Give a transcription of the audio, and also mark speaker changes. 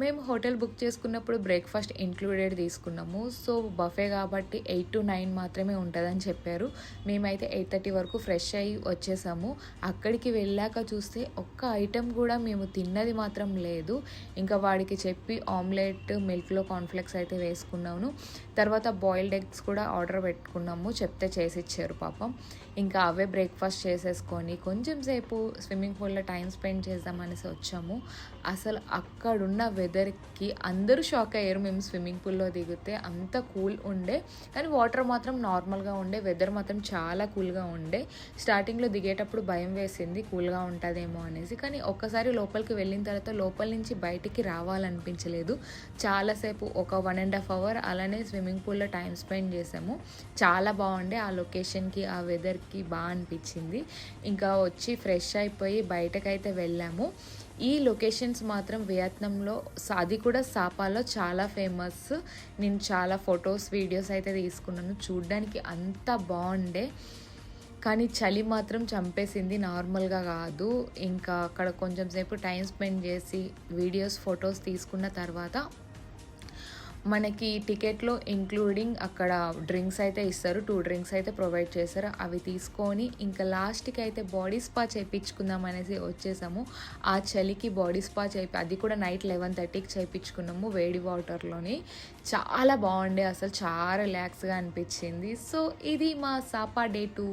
Speaker 1: మేము hotel book చేసుకున్నప్పుడు breakfast included తీసుకున్నాము. సో బఫే కాబట్టి 8-9 మాత్రమే ఉంటుందని చెప్పారు. మేమైతే 8:30 వరకు ఫ్రెష్ అయ్యి వచ్చేసాము. అక్కడికి వెళ్ళాక చూస్తే ఒక్క ఐటెం కూడా మేము తిన్నది మాత్రం లేదు. ఇంకా వాడికి చెప్పి ఆమ్లెట్ మిల్క్లో కార్న్ఫ్లెక్స్ అయితే వేసుకున్నాను. తర్వాత బాయిల్డ్ ఎగ్స్ కూడా ఆర్డర్ పెట్టుకున్నాము, చెప్తే చేసిచ్చారు పాపం. ఇంకా అవే బ్రేక్ఫాస్ట్ చేసేసుకొని కొంచెం సేపు స్విమ్మింగ్ పూల్లో టైం స్పెండ్ చేద్దామనేసి వచ్చాము. అసలు అక్కడున్న వెదర్కి అందరూ షాక్ అయ్యారు. మేము స్విమ్మింగ్ పూల్లో దిగితే అంత కూల్ ఉండే, కానీ వాటర్ మాత్రం నార్మల్గా ఉండే, వెదర్ మాత్రం చాలా కూల్గా ఉండే. స్టార్టింగ్లో దిగేటప్పుడు భయం వేసింది కూల్గా ఉంటుందేమో అనేసి, కానీ ఒక్కసారి లోపలికి వెళ్ళిన తర్వాత లోపల నుంచి బయటికి రావాలనిపించలేదు. చాలాసేపు ఒక 1.5 అవర్ అలానే స్విమ్మింగ్ పూల్లో టైం స్పెండ్ చేసాము. చాలా బాగుండే, ఆ లొకేషన్కి ఆ వెదర్కి బాగా అనిపించింది. ఇంకా వచ్చి ఫ్రెష్ అయిపోయి బయటకైతే వెళ్ళాము. ఈ లొకేషన్స్ మాత్రం వియత్నంలో అది కూడా సాపాలో చాలా ఫేమస్. నేను చాలా ఫొటోస్ వీడియోస్ అయితే తీసుకున్నాను. చూడ్డానికి అంత బాగుండే, కానీ చలి మాత్రం చంపేసింది, నార్మల్గా కాదు. ఇంకా అక్కడ కొంచెం సేపు టైం స్పెండ్ చేసి వీడియోస్ ఫొటోస్ తీసుకున్న తర్వాత మనకి టికెట్లో ఇంక్లూడింగ్ అక్కడ డ్రింక్స్ అయితే ఇస్తారు. 2 డ్రింక్స్ అయితే ప్రొవైడ్ చేస్తారు. అవి తీసుకొని ఇంకా లాస్ట్కి అయితే బాడీ స్పా చేయించుకుందాం అనేసి వచ్చేసాము. ఆ చలికి బాడీ స్పా అది కూడా నైట్ 11:30కి చేయించుకున్నాము వేడి వాటర్లోని. చాలా బాగుండే, అసలు చాలా రిలాక్స్గా అనిపించింది. సో ఇది మా సాపా డే 2.